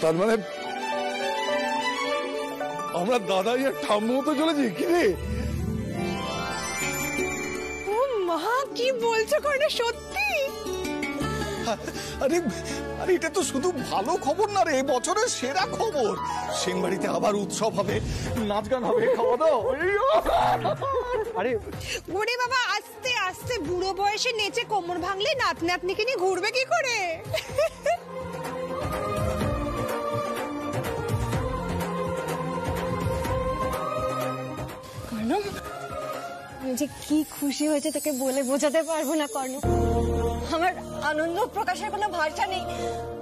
তার মানে আমরা দাদাই আর ঠাম্মু হতে চলেছি কি রে? ও মা, কি বলছো কর্ণা, সত্যি? আরে আরে এটা তো শুধু ভালো খবর না রে, বছরের সেরা খবর। সিংবাড়িতে আবার উৎসব হবে, নাচ গান হবে, খাওয়া দাওয়া। আরে ওরে বাবা, আস্তে আস্তে বুড়ো বয়সে নেচে কোমর ভাঙলে নাতনি আপনিকে নিয়ে ঘুরবে কি করে? কর্ণ, আমি যে কি খুশি হয়েছে তোকে বলে বোঝাতে পারবো না কর্ণ। আমার আনন্দ প্রকাশের কোনো ভাষা নেই।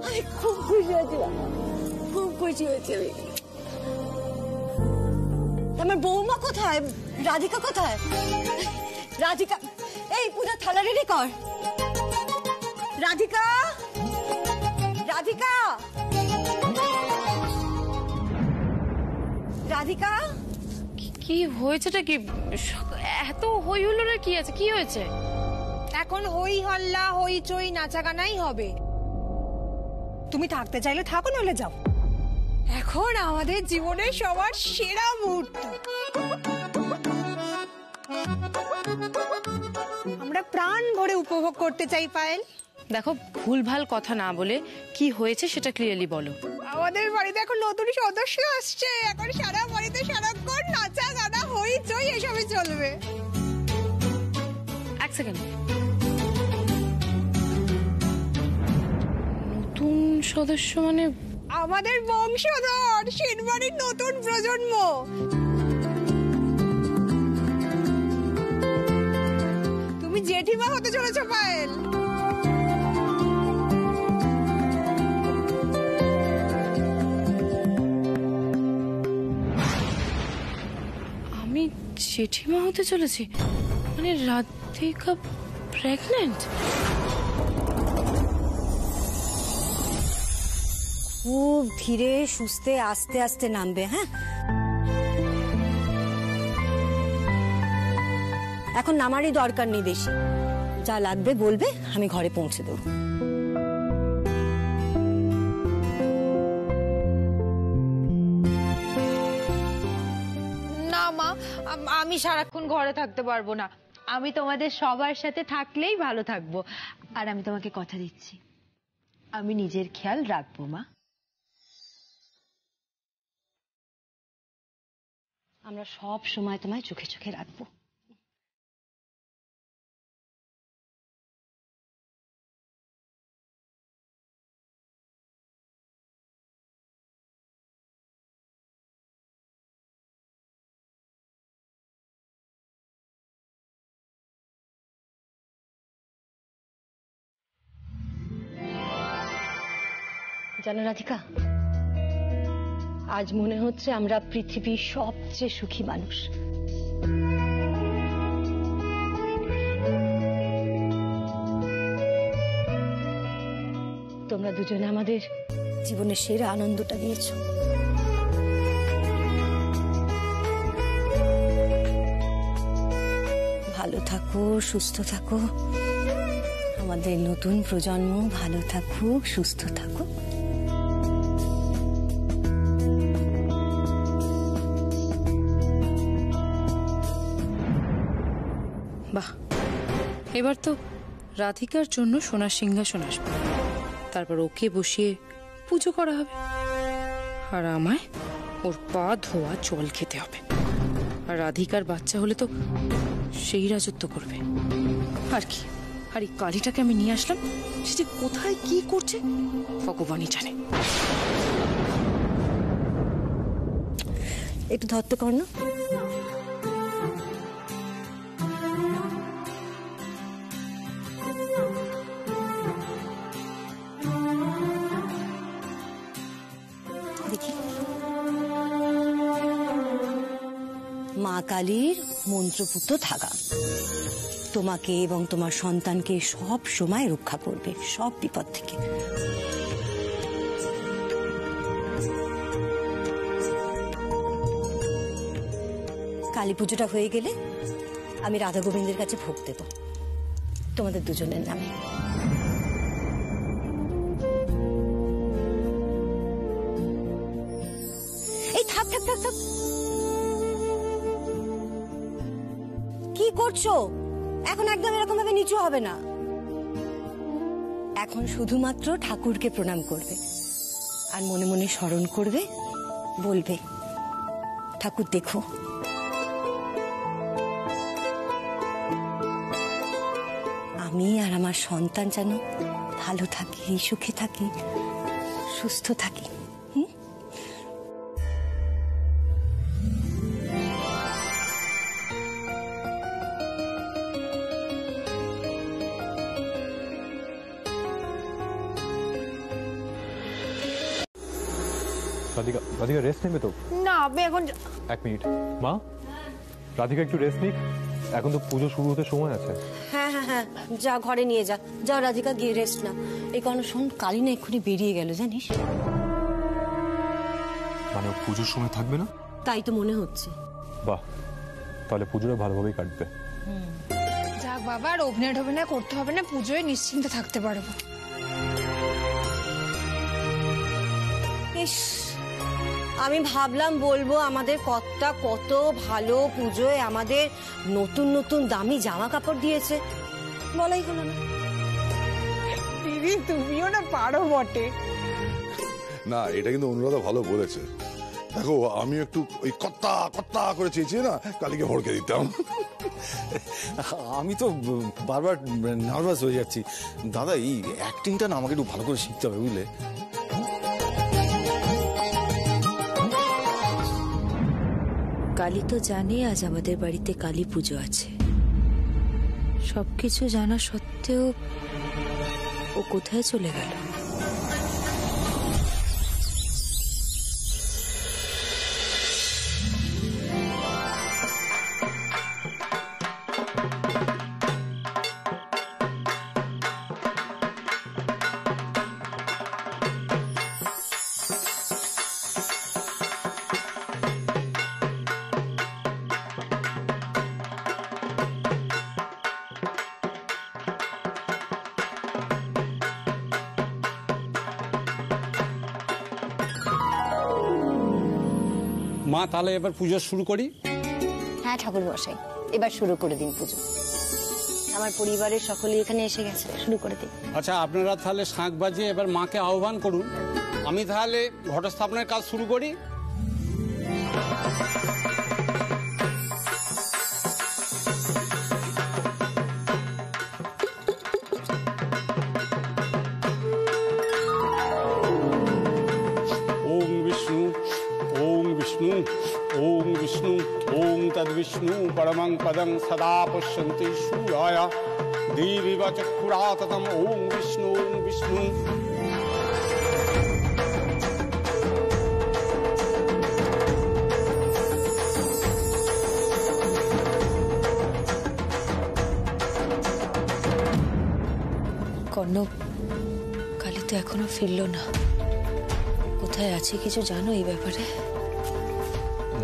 আমি খুব খুশি হয়েছি, খুব খুশি হয়েছি আমি। আমার বৌমা কোথায়? রাধিকা কোথায়? রাধিকা, এই পূজা থালা রেডি কর। রাধিকা, রাধিকা, রাধিকা। কি হয়েছেটা কি? এত হই হুল্লোড় কি আছে? কি হয়েছে? এখন হই হল্লা হইচই নাচাগানাই হবে। তুমি থাকতে চাইলে থাকো, নইলে যাও। এখন আমাদের জীবনের সবার সেরা মুহূর্ত। আমরা প্রাণ ভরে উপভোগ করতে চাই পায়েল। দেখো, ভুলভাল কথা না বলে কি হয়েছে সেটা ক্লিয়ারলি বলো। আমাদের বাড়িতে এখন নতুন সদস্য আসছে, এখন সারা বাড়িতে সারাক্ষণ নাচা গানা হইচই এসবই চলবে। এক সেকেন্ড, নতুন সদস্য মানে? আমাদের বংশধর, সেনবাড়ির নতুন প্রজন্ম। তুমি জেঠিমা হতে চলেছো পায়েল। আমি জেঠিমা হতে চলেছি? মানে রাধিকা প্রেগন্যান্ট? খুব ধীরে সুস্থে আস্তে আস্তে নামবে, হ্যাঁ? এখন নামারই দরকার নেই বেশি। যা লাগবে বলবে, আমি ঘরে পৌঁছে দেবো। না মা, আমি সারাক্ষণ ঘরে থাকতে পারবো না। আমি তোমাদের সবার সাথে থাকলেই ভালো থাকবো। আর আমি তোমাকে কথা দিচ্ছি, আমি নিজের খেয়াল রাখবো মা। আমরা সব সময় তোমায় চোখে চোখে রাখবো। জানো রাধিকা, আজ মনে হচ্ছে আমরা পৃথিবীর সবচেয়ে সুখী মানুষ। তোমরা দুজনে আমাদের জীবনের সেরা আনন্দটা দিয়েছো। ভালো থাকো, সুস্থ থাকো। আমাদের নতুন প্রজন্ম ভালো থাকুক, সুস্থ থাকুক। বাহ, এবার তো রাধিকার জন্য সোনার সিংহাসন আসবে, তারপর ওকে বসিয়ে পুজো করা হবে, আর আমায় ওর পা ধোয়া জল খেতে হবে। আর রাধিকার বাচ্চা হলে তো সেই রাজত্ব করবে। আর কি, আর এই কালীটাকে আমি নিয়ে আসলাম, সে যে কোথায় কি করছে ভগবানই জানে। একটু ধরতে কর না। দেখি, মা কালীর মন্ত্রপুত থাকা তোমাকে এবং তোমার সন্তানকে সব সময় রক্ষা করবে সব বিপদ থেকে। কালী পুজোটা হয়ে গেলে আমি রাধা গোবিন্দের কাছে ভোগ দেব তোমাদের দুজনের নামে। থাক থাক থাক। কি করছো? এখন একদম এরকম ভাবে নিচু হবে না। এখন শুধুমাত্র ঠাকুরকে প্রণাম করবে আর মনে মনে স্মরণ করবে, বলবে ঠাকুর দেখো আমি আর আমার সন্তান যেন ভালো থাকি, সুখে থাকি, সুস্থ থাকি। রাধিকা, রাধিকা রেস্ট নেবে তো? না আমি এখন এক মিনিট মা, রাধিকা একটু রেস্ট নিক, এখন তো পুজো শুরু হতে সময় আছে। হ্যাঁ হ্যাঁ হ্যাঁ, যা ঘরে নিয়ে যা। যাও রাধিকা, গিয়ে রেস্ট না। এই কারণে শোন, কালী না এক্ষুনি বেরিয়ে গেল জানিস। মানে পুজোর সময় থাকবে না? তাই তো মনে হচ্ছে। বাহ, তাহলে পুজোটা ভালোভাবেই কাটবে। যাক বাবা, আর অভিনয় টভিনয় করতে হবে না, পুজোয় নিশ্চিন্তে থাকতে পারবো। ইস, আমি ভাবলাম বলবো আমাদের কর্তা কত ভালো পুজোয় আমাদের নতুন নতুন দামি জামা কাপড় দিয়েছে, বলাই হলো না। দিদি তুমিও না পারো বটে। না, এটা কিন্তু অনুরাধা ভালো বলেছে। দেখো, আমি একটু ওই কত্তা কত্তা করে চেয়েছি না, কালীকে ভড়কে দিতাম। আমি তো বারবার নার্ভাস হয়ে যাচ্ছি। দাদা, এই অ্যাক্টিংটা না আমাকে একটু ভালো করে শিখতে হবে, বুঝলে? কালী তো জানে আজ আমাদের বাড়িতে কালী পুজো আছে। সবকিছু জানা সত্ত্বেও ও কোথায় চলে গেল? মা, তাহলে এবার পুজো শুরু করি। হ্যাঁ ঠাকুর মশাই, এবার শুরু করে দিন পুজো। আমার পরিবারের সকলেই এখানে এসে গেছে, শুরু করে দিন। আচ্ছা, আপনারা তাহলে শাঁখ বাজিয়ে এবার মাকে আহ্বান করুন। আমি তাহলে ঘটস্থাপনের কাজ শুরু করি। ওম বিষ্ণু, ওম বিষ্ণু, ওম বিষ্ণু, ওম তদ্বিষ্ণু পরমং পদং সদা পশ্যন্তি শূরায় দেবীব চক্ষুরাততম। ওম বিষ্ণু, ওম বিষ্ণু। কর্ণব, কালী তো এখনো ফিরল না। কোথায় আছে কিছু জানো এই ব্যাপারে?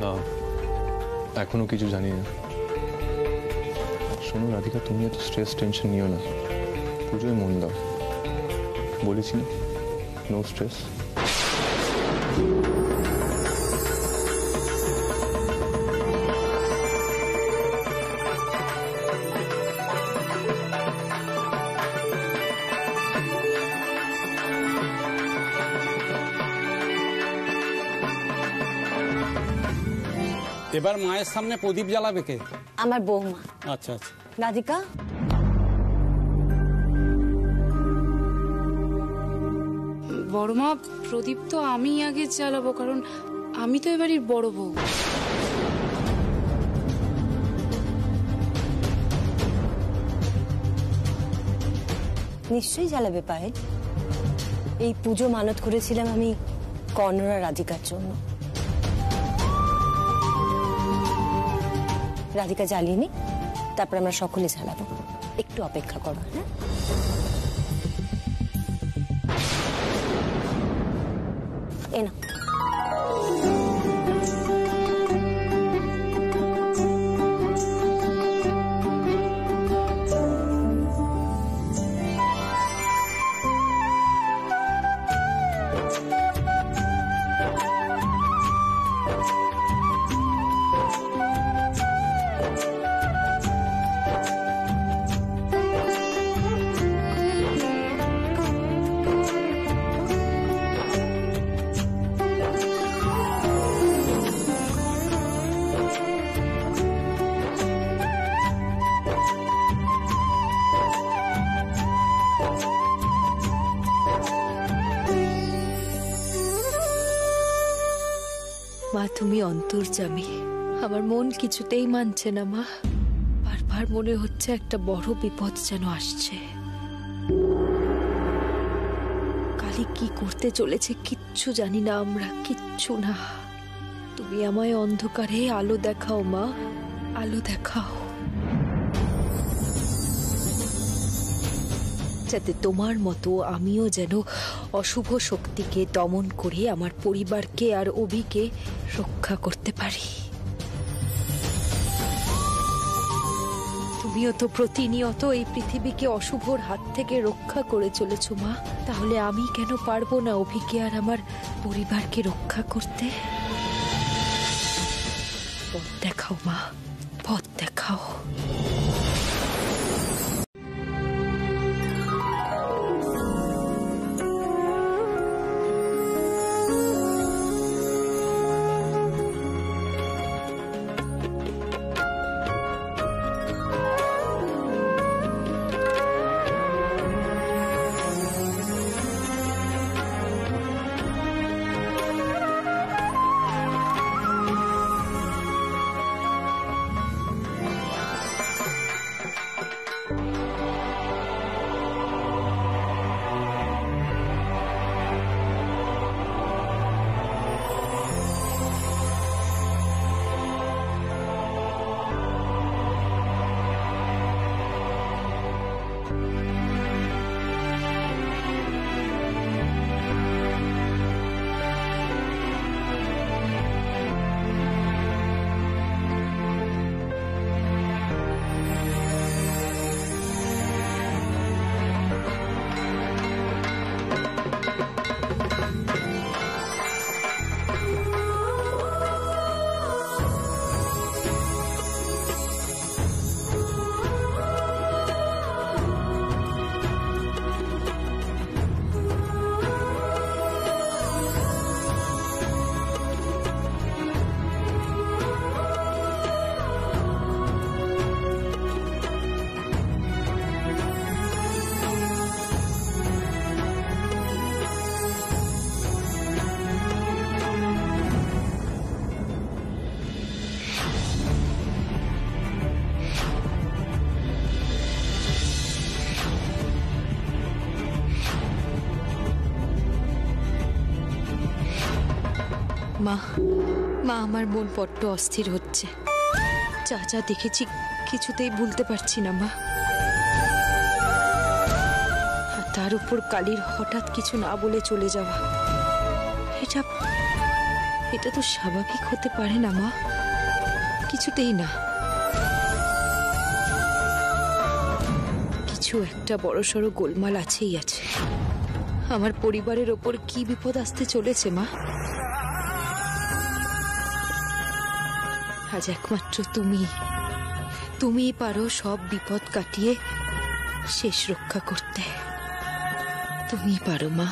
না, এখনো কিছু জানি না। শোনো রাধিকা, তুমি এত স্ট্রেস টেনশন নিও না, পুজোয় মন দাও। বলেছি না, নো স্ট্রেস। এবার মায়ের সামনে প্রদীপ জ্বালাবে কে? আমার বৌমা। আচ্ছা আচ্ছা। রাধিকা, বড়মা, প্রদীপ তো আমি আগে জ্বালাবো, কারণ আমি তো এবারই বড় বউ। নিশ্চয়ই জ্বালাবে পায়েল। এই পুজো মানত করেছিলাম আমি কর্ণরা রাধিকার জন্য। রাধিকা জ্বালিনি, তারপর আমরা সকলে জ্বালাবো। একটু অপেক্ষা করো। হ্যাঁ, এ না। মা তুমি অন্তর্যামী, আমার মন কিছুতেই মানছে না মা। বারবার মনে হচ্ছে একটা বড় বিপদ যেন আসছে। কালী কি করতে চলেছে কিচ্ছু জানি না আমরা, কিচ্ছু না। তুমি আমায় অন্ধকারে আলো দেখাও মা, আলো দেখাও, যাতে তোমার মতো আমিও যেন অশুভ শক্তিকে দমন করে আমার পরিবারকে আর অভিকে রক্ষা করতে পারি। তুমিও তো প্রতিনিয়ত এই পৃথিবীকে অশুভর হাত থেকে রক্ষা করে চলেছ মা, তাহলে আমি কেন পারবো না অভিকে আর আমার পরিবারকে রক্ষা করতে? পথ দেখাও মা, পথ দেখাও। মা, মা আমার মন বড্ড অস্থির হচ্ছে। যা যা দেখেছি কিছুতেই ভুলতে পারছি না মা। আর তার উপর কালীর হঠাৎ কিছু না বলে চলে যাওয়া, এটা তো স্বাভাবিক হতে পারে না মা, কিছুতেই না। কিছু একটা বড়সড় গোলমাল আছেই আছে। আমার পরিবারের ওপর কি বিপদ আসতে চলেছে মা? আজ একমাত্র তুমিই পারো সব বিপদ কাটিয়ে শেষ রক্ষা করতে। তুমিই পারো মা।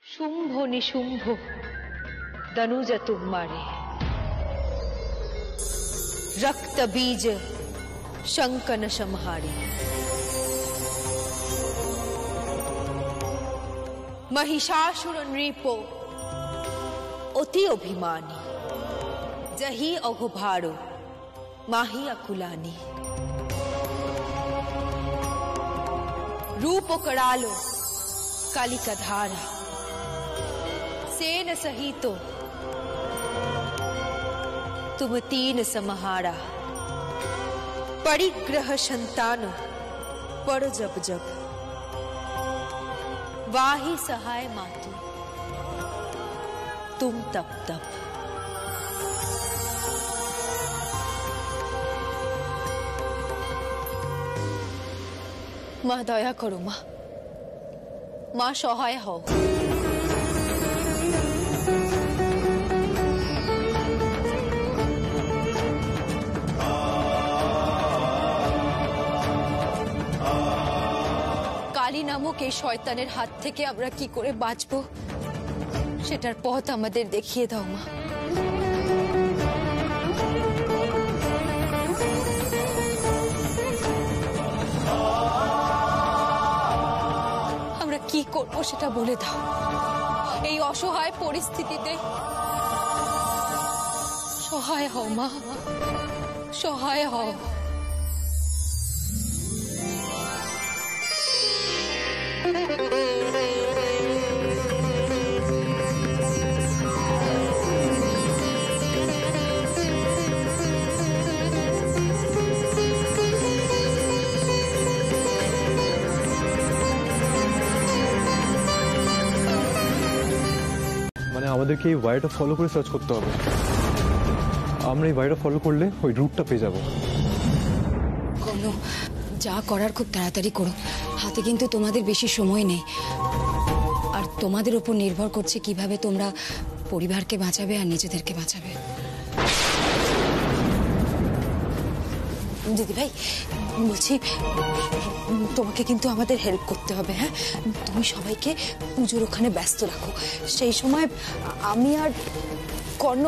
शुंभ निशुंभ दनुज तुम्हारे, रक्त बीज शंकन संहारे। महिषासुर नृपो अति अभिमानी, जही अघोभारो माही अकुलानी। रूप करालो कालिका धारा, सेन सहितो तुम तीन समहारा, परिग्रह संतान पर जब जब, वाही सहाय मातु तुम तप तप। মা দয়া করো মা, মা সহায় হও। কালী নামক এই শয়তানের হাত থেকে আমরা কি করে বাঁচবো সেটার পথ আমাদের দেখিয়ে দাও মা। আমরা কি করবো সেটা বলে দাও। এই অসহায় পরিস্থিতিতে সহায় হও মা, সহায় হও। মানে আমাদেরকে এই ওয়াইটা ফলো করে সার্চ করতে হবে। আমরা এই ওয়াইটা ফলো করলে ওই রুটটা পেয়ে যাবো। কোনো যা করার খুব তাড়াতাড়ি করো, হাতে কিন্তু তোমাদের বেশি সময় নেই। আর তোমাদের উপর নির্ভর করছে কিভাবে তোমরা পরিবারকে বাঁচাবে আর নিজেদেরকে বাঁচাবে। দিদি ভাই বলছি, তোমাকে কিন্তু আমাদের হেল্প করতে হবে। হ্যাঁ, তুমি সবাইকে পুজোর ওখানে ব্যস্ত রাখো। সেই সময় আমি আর কর্ণ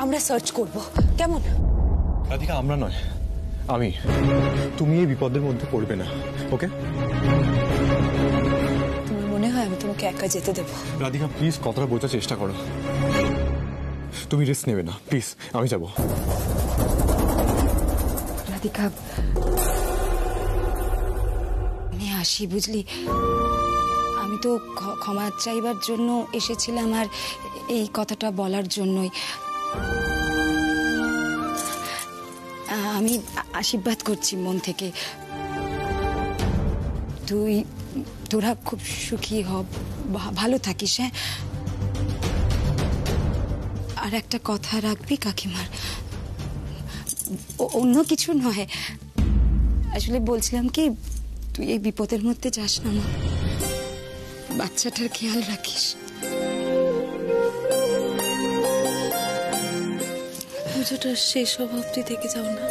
আমরা সার্চ করব, কেমন? রাধিকা, আমরা নয়, আমি। তুমি এই বিপদের মধ্যে পড়বে না, ওকে? তোমার মনে হয় আমি তোমাকে একা যেতে দেবো? রাধিকা প্লিজ কথাটা বোঝার চেষ্টা করো। তুমি রিস্ক নেবে না, প্লিজ। আমি যাব। রাধিকা, আমি আসি, বুঝলি? আমি তো ক্ষমা চাইবার জন্য এসেছিলাম, আর এই কথাটা বলার জন্যই। আমি আশীর্বাদ করছি মন থেকে, তোরা খুব সুখী হব, ভালো থাকিস। হ্যাঁ, আর একটা কথা রাখবি কাকিমার, অন্য কিছু নয়। আসলে বলছিলাম কি, তুই এই বিপদের মধ্যে যাস না মা, বাচ্চাটার খেয়াল রাখিস। পুজোটা শেষ হওয়া অবধি থেকে যাও না।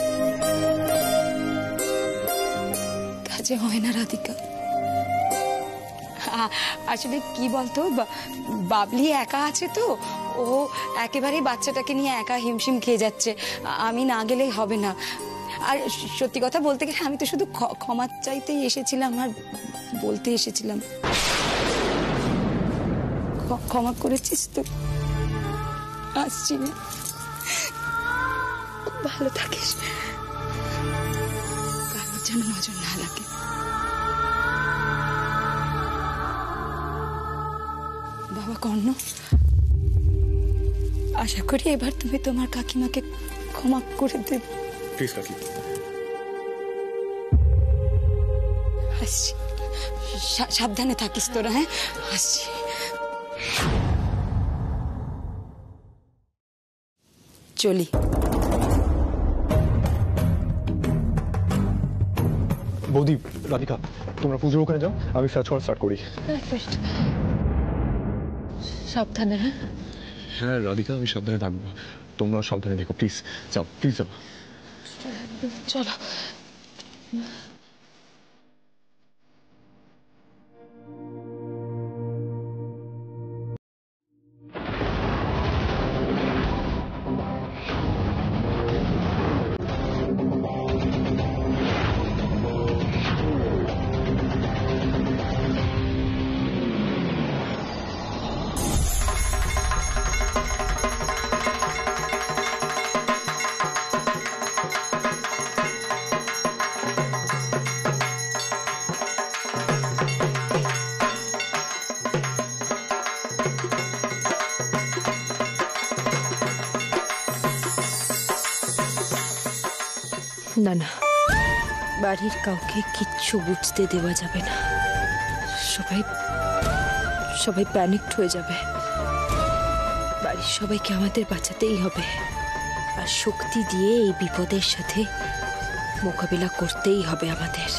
কাজে হয় না রাধিকা। আসলে কি বলতো, বাবলি একা আছে তো, ও একেবারেই বাচ্চাটাকে নিয়ে একা হিমশিম খেয়ে যাচ্ছে। আমি না গেলেই হবে না। আর সত্যি কথা বলতে গেলে আমি তো শুধু ক্ষমা চাইতেই এসেছিলাম আর বলতে এসেছিলাম। ক্ষমা করেছিস তো? আসছি না, ভালো থাকিস, কারোর যেন নজর না লাগে। বাবা কর্ণ, আশা করি এবার তুমি তোমার কাকিমাকে ক্ষমা করে দেবে। প্লিজ কাকি। আসছি, সাবধানে থাকিস তোরা। হ্যাঁ, আসছি। চলি। বৌদি, রাধিকা, তোমরা পুজোর ওখানে যাও, আমি সার্চ করা স্টার্ট করি। সাবধানে। হ্যাঁ হ্যাঁ রাধিকা, আমি সাবধানে থাকবো, তোমরা সাবধানে দেখো। প্লিজ যাও, প্লিজ যাও। চলো। না না, বাড়ির কাউকে কিচ্ছু বুঝতে দেওয়া যাবে না। সবাই সবাই প্যানিকড হয়ে যাবে। বাড়ির সবাইকে আমাদের বাঁচাতেই হবে, আর শক্তি দিয়ে এই বিপদের সাথে মোকাবিলা করতেই হবে আমাদের।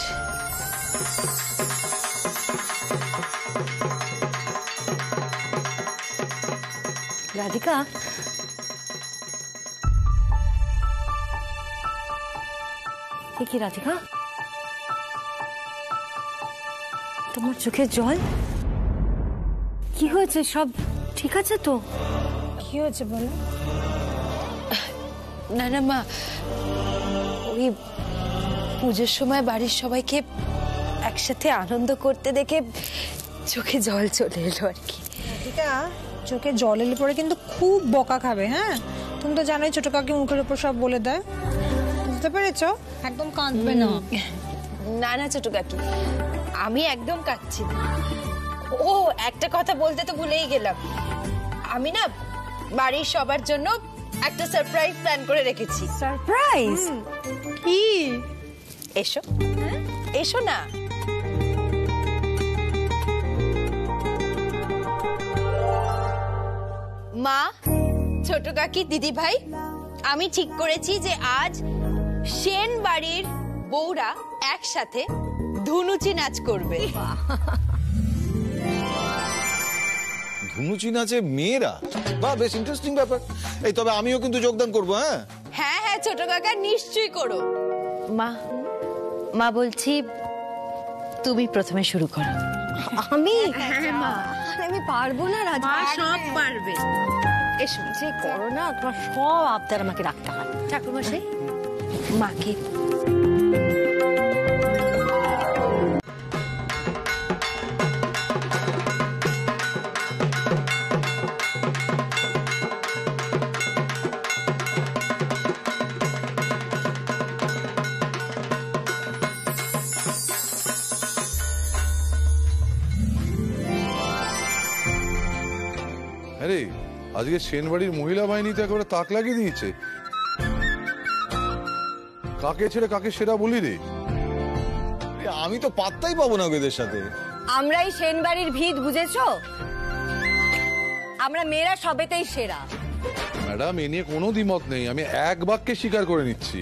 রাধিকা, কি রাধিকা, তোমার চোখে জল? কি হয়েছে? সব ঠিক আছে তো? কি হয়েছে বলো? না না মা, ওই পুজোর সময় বাড়ির সবাইকে একসাথে আনন্দ করতে দেখে চোখে জল চলে এলো আর কি। রাধিকা, চোখে জল এলে পরে কিন্তু খুব বকা খাবে। হ্যাঁ, তুমি তো জানোই ছোট কাকি মুখের উপর সব বলে দেয়, বুঝতে পেরেছো? একদম কাঁদবে না। না না ছোট কাকি, আমি একদম কাঁদছি না। ও একটা কথা বলতে তো ভুলেই গেলাম, আমি না বাড়ির সবার জন্য একটা সারপ্রাইজ প্ল্যান করে রেখেছি। সারপ্রাইজ? কি? এসো এসো না। মা, ছোট কাকি, দিদি ভাই, আমি ঠিক করেছি যে আজ সেন বাড়ির বউরা একসাথে ধুনুচি নাচ করবে। ধুনুচি নাচে মেয়েরা? বাহ, বেশ ইন্টারেস্টিং ব্যাপার। এই তবে আমিও কিন্তু যোগদান করবো। হ্যাঁ হ্যাঁ হ্যাঁ ছোট কাকা, নিশ্চয়ই করো। মা, মা বলছি তুমি প্রথমে শুরু করো। আমি? আমি পারবো না রাধিকা। সব পারবে। এসো, যে করো না, তোমার সব আবদার আমাকে রাখতে হয়। ঠাকুরমশাই মাকে আরে আজকে সেনবাড়ির মহিলা বাহিনীতে একেবারে তাক লাগিয়ে দিয়েছে। কাকে ছেড়ে কাকে সেরা বলি রে? আমি তো পাত্তাই পাবো না এদের সাথে। আমরাই সেনবাড়ির ভিত, বুঝেছো? আমরা মেয়েরা সবেতেই সেরা। ম্যাডাম, এ নিয়ে কোনো দ্বিমত নেই, আমি এক বাক্যে স্বীকার করে নিচ্ছি।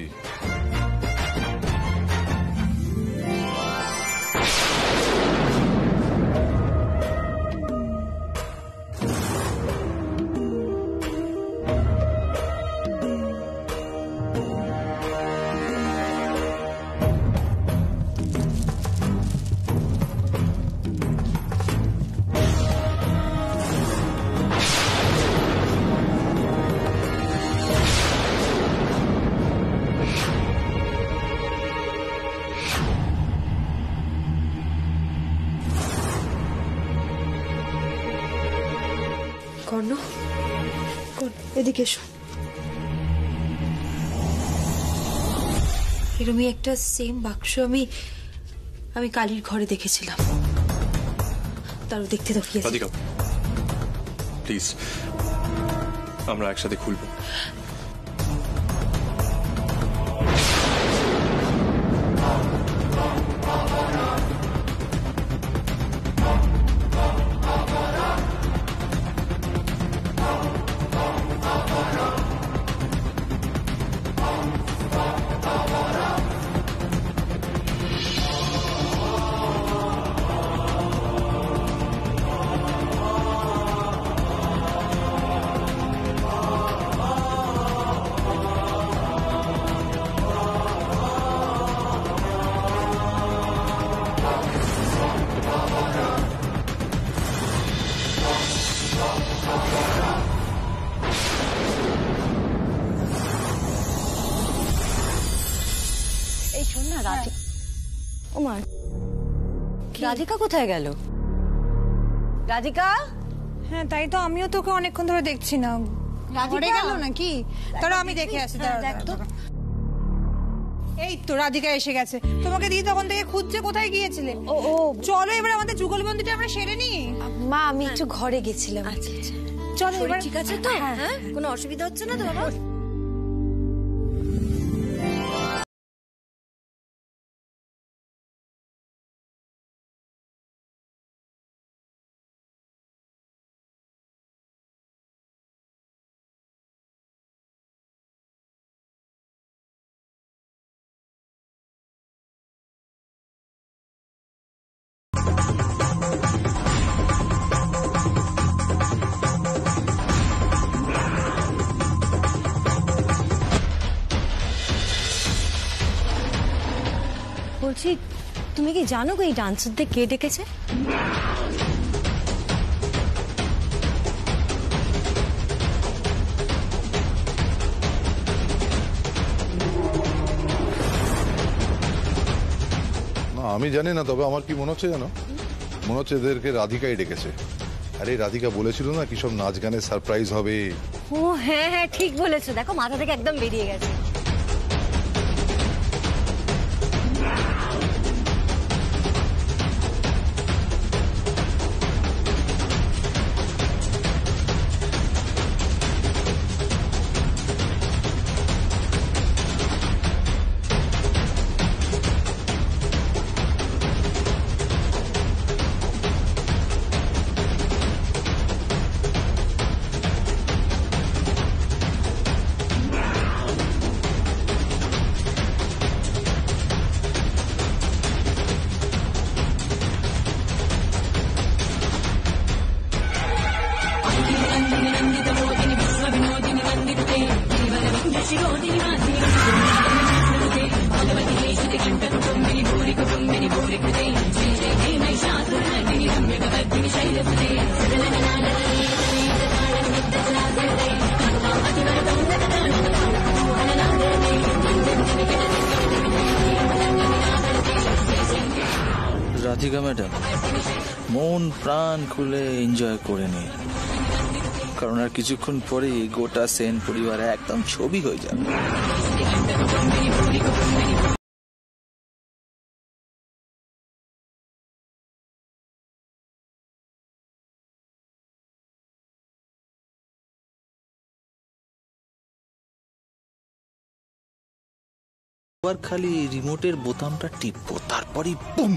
কর্ণ, এদিকে এসো। এরমই একটা সেম বাক্স আমি কালীর ঘরে দেখেছিলাম। তারও দেখতে তো কি আছে। রাধিকা, প্লিজ, আমরা একসাথে খুলবো। এই শোন না, রাধিকা। ওমা, রাধিকা কোথায় গেল? রাধিকা? হ্যাঁ, তাই তো আমিও তোকে অনেকক্ষণ ধরে দেখছি না। ঘরে গেল নাকি? তারা আমি দেখে আসি। দেখ তো। এই তো রাধিকা এসে গেছে। তোমাকে দিয়ে তখন থেকে খুঁজছে, কোথায় গিয়েছিলে? ও ও, চলো এবার আমাদের যুগলবন্দিটা আমরা সেরে নিই। মা, আমি একটু ঘরে গেছিলাম। আচ্ছা আচ্ছা, চলো এবার। ঠিক আছে তো? হ্যাঁ, কোনো অসুবিধা হচ্ছে না তো বাবা? বলছি তুমি কি জানো এই ডান্সারদের কে ডেকেছে? না আমি জানি না, তবে আমার কি মনে হচ্ছে জানো, মনে হচ্ছে এদেরকে রাধিকাই ডেকেছে। আরে রাধিকা বলেছিল না কি সব নাচ গানের সারপ্রাইজ হবে। ও হ্যাঁ হ্যাঁ ঠিক বলেছো, দেখো মাথা থেকে একদম বেরিয়ে গেছে। রাধিকা ম্যাডাম, মন প্রাণ খুলে এনজয় করে নিন, কারণ আর কিছুক্ষণ পরেই গোটা সেন পরিবার একদম ছবি হয়ে যাবে। এবার খালি রিমোটের বোতামটা টিপবো, তারপরই বুম।